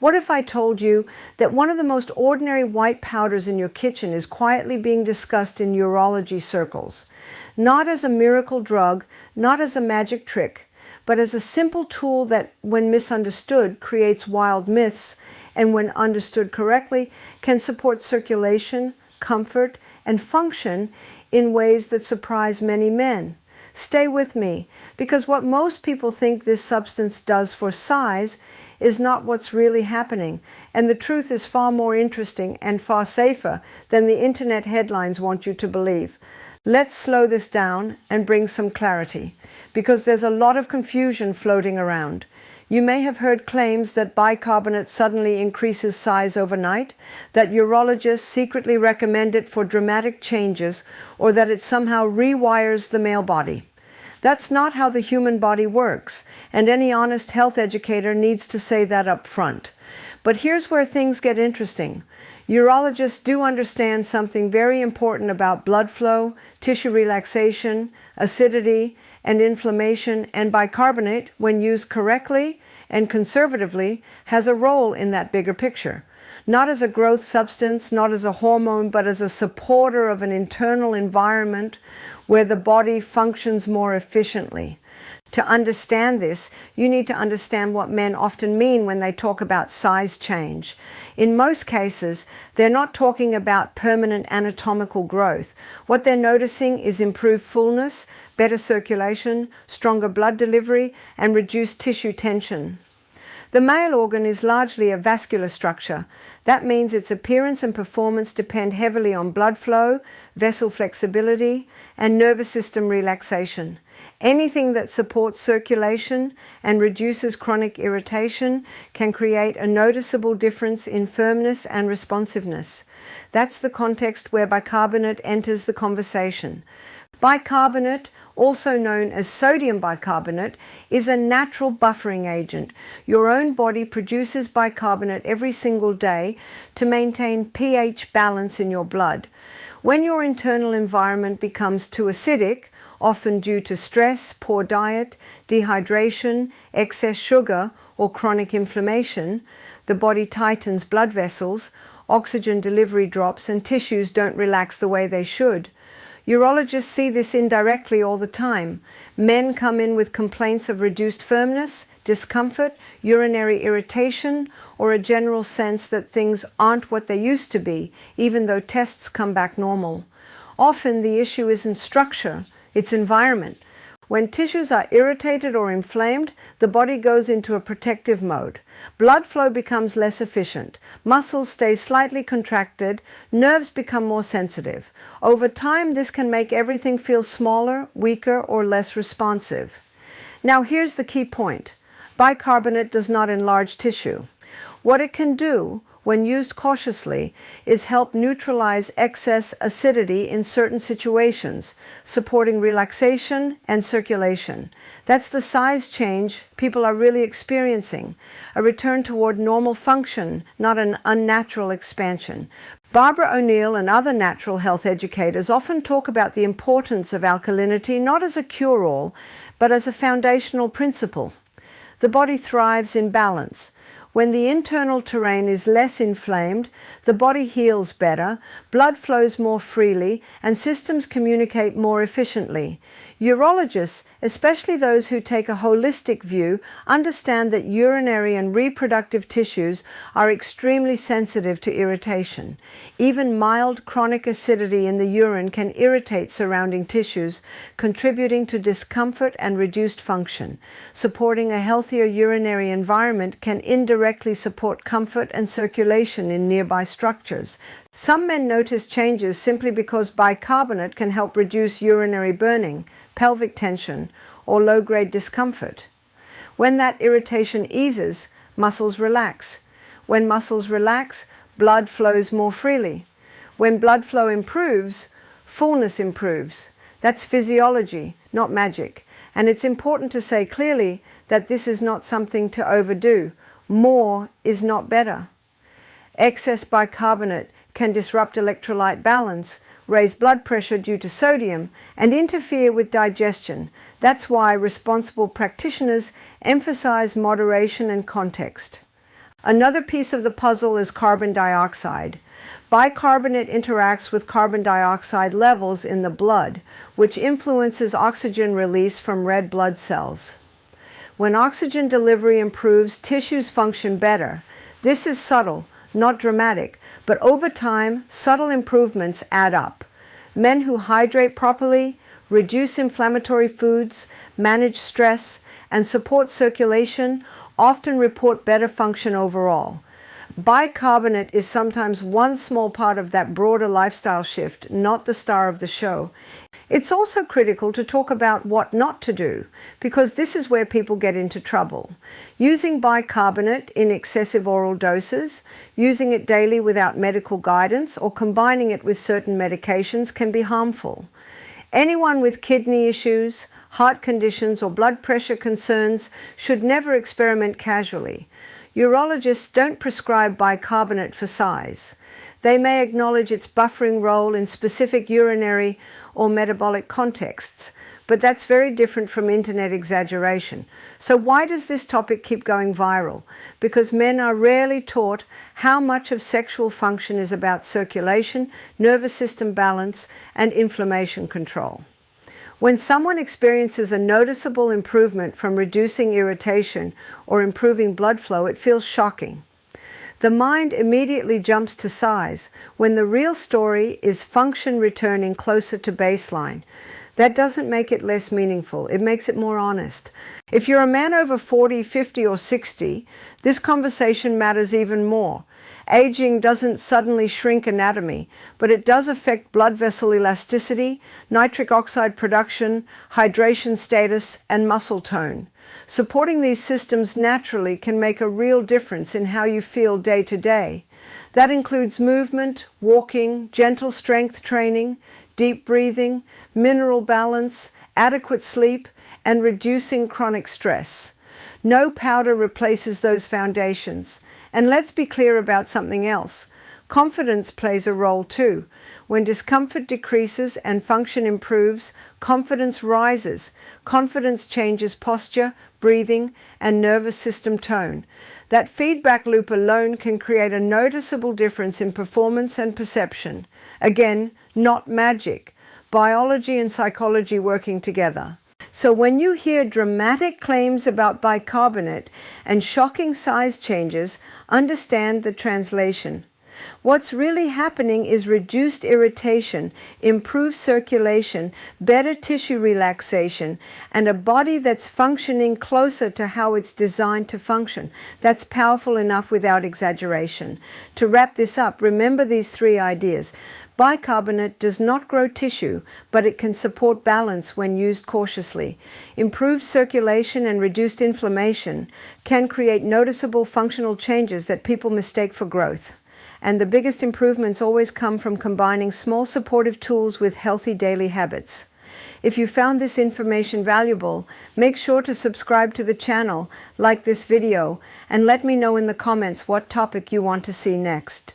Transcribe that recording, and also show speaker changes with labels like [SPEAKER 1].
[SPEAKER 1] What if I told you that one of the most ordinary white powders in your kitchen is quietly being discussed in urology circles? Not as a miracle drug, not as a magic trick, but as a simple tool that, when misunderstood, creates wild myths, and when understood correctly, can support circulation, comfort, and function in ways that surprise many men. Stay with me, because what most people think this substance does for size is not what's really happening, and the truth is far more interesting and far safer than the internet headlines want you to believe. Let's slow this down and bring some clarity, because there's a lot of confusion floating around. You may have heard claims that bicarbonate suddenly increases size overnight, that urologists secretly recommend it for dramatic changes, or that it somehow rewires the male body. That's not how the human body works, and any honest health educator needs to say that up front. But here's where things get interesting. Urologists do understand something very important about blood flow, tissue relaxation, acidity, and inflammation, and bicarbonate, when used correctly and conservatively, has a role in that bigger picture. Not as a growth substance, not as a hormone, but as a supporter of an internal environment where the body functions more efficiently. To understand this, you need to understand what men often mean when they talk about size change. In most cases, they're not talking about permanent anatomical growth. What they're noticing is improved fullness, better circulation, stronger blood delivery, and reduced tissue tension. The male organ is largely a vascular structure. That means its appearance and performance depend heavily on blood flow, vessel flexibility, and nervous system relaxation. Anything that supports circulation and reduces chronic irritation can create a noticeable difference in firmness and responsiveness. That's the context where bicarbonate enters the conversation. Bicarbonate, also known as sodium bicarbonate, is a natural buffering agent. Your own body produces bicarbonate every single day to maintain pH balance in your blood. When your internal environment becomes too acidic, often due to stress, poor diet, dehydration, excess sugar, or chronic inflammation, the body tightens blood vessels, oxygen delivery drops, and tissues don't relax the way they should. Urologists see this indirectly all the time. Men come in with complaints of reduced firmness, discomfort, urinary irritation, or a general sense that things aren't what they used to be, even though tests come back normal. Often the issue isn't structure, it's environment. When tissues are irritated or inflamed, the body goes into a protective mode. Blood flow becomes less efficient. Muscles stay slightly contracted. Nerves become more sensitive. Over time, this can make everything feel smaller, weaker, or less responsive. Now, here's the key point. Bicarbonate does not enlarge tissue. What it can do, when used cautiously, is help neutralize excess acidity in certain situations, supporting relaxation and circulation. That's the size change people are really experiencing, a return toward normal function, not an unnatural expansion. Barbara O'Neill and other natural health educators often talk about the importance of alkalinity not as a cure-all, but as a foundational principle. The body thrives in balance. When the internal terrain is less inflamed, the body heals better, blood flows more freely, and systems communicate more efficiently. Urologists, especially those who take a holistic view, understand that urinary and reproductive tissues are extremely sensitive to irritation. Even mild chronic acidity in the urine can irritate surrounding tissues, contributing to discomfort and reduced function. Supporting a healthier urinary environment can indirectly support comfort and circulation in nearby structures. Some men notice changes simply because bicarbonate can help reduce urinary burning, pelvic tension, or low-grade discomfort. When that irritation eases, muscles relax. When muscles relax, blood flows more freely. When blood flow improves, fullness improves. That's physiology, not magic. And it's important to say clearly that this is not something to overdo. More is not better. Excess bicarbonate can disrupt electrolyte balance, raise blood pressure due to sodium, and interfere with digestion. That's why responsible practitioners emphasize moderation and context. Another piece of the puzzle is carbon dioxide. Bicarbonate interacts with carbon dioxide levels in the blood, which influences oxygen release from red blood cells. When oxygen delivery improves, tissues function better. This is subtle, not dramatic, but over time, subtle improvements add up. Men who hydrate properly, reduce inflammatory foods, manage stress, and support circulation often report better function overall. Bicarbonate is sometimes one small part of that broader lifestyle shift, not the star of the show. It's also critical to talk about what not to do, because this is where people get into trouble. Using bicarbonate in excessive oral doses, using it daily without medical guidance, or combining it with certain medications can be harmful. Anyone with kidney issues, heart conditions, or blood pressure concerns should never experiment casually. Urologists don't prescribe bicarbonate for size. They may acknowledge its buffering role in specific urinary or metabolic contexts, but that's very different from internet exaggeration. So why does this topic keep going viral? Because men are rarely taught how much of sexual function is about circulation, nervous system balance, and inflammation control. When someone experiences a noticeable improvement from reducing irritation or improving blood flow, it feels shocking. The mind immediately jumps to size when the real story is function returning closer to baseline. That doesn't make it less meaningful, it makes it more honest. If you're a man over 40, 50, or 60, this conversation matters even more. Aging doesn't suddenly shrink anatomy, but it does affect blood vessel elasticity, nitric oxide production, hydration status, and muscle tone. Supporting these systems naturally can make a real difference in how you feel day to day. That includes movement, walking, gentle strength training, deep breathing, mineral balance, adequate sleep, and reducing chronic stress. No powder replaces those foundations. And let's be clear about something else. Confidence plays a role too. When discomfort decreases and function improves, confidence rises. Confidence changes posture, breathing, and nervous system tone. That feedback loop alone can create a noticeable difference in performance and perception. Again, not magic. Biology and psychology working together. So when you hear dramatic claims about bicarbonate and shocking size changes, understand the translation. What's really happening is reduced irritation, improved circulation, better tissue relaxation, and a body that's functioning closer to how it's designed to function. That's powerful enough without exaggeration. To wrap this up, remember these three ideas. Bicarbonate does not grow tissue, but it can support balance when used cautiously. Improved circulation and reduced inflammation can create noticeable functional changes that people mistake for growth. And the biggest improvements always come from combining small supportive tools with healthy daily habits. If you found this information valuable, make sure to subscribe to the channel, like this video, and let me know in the comments what topic you want to see next.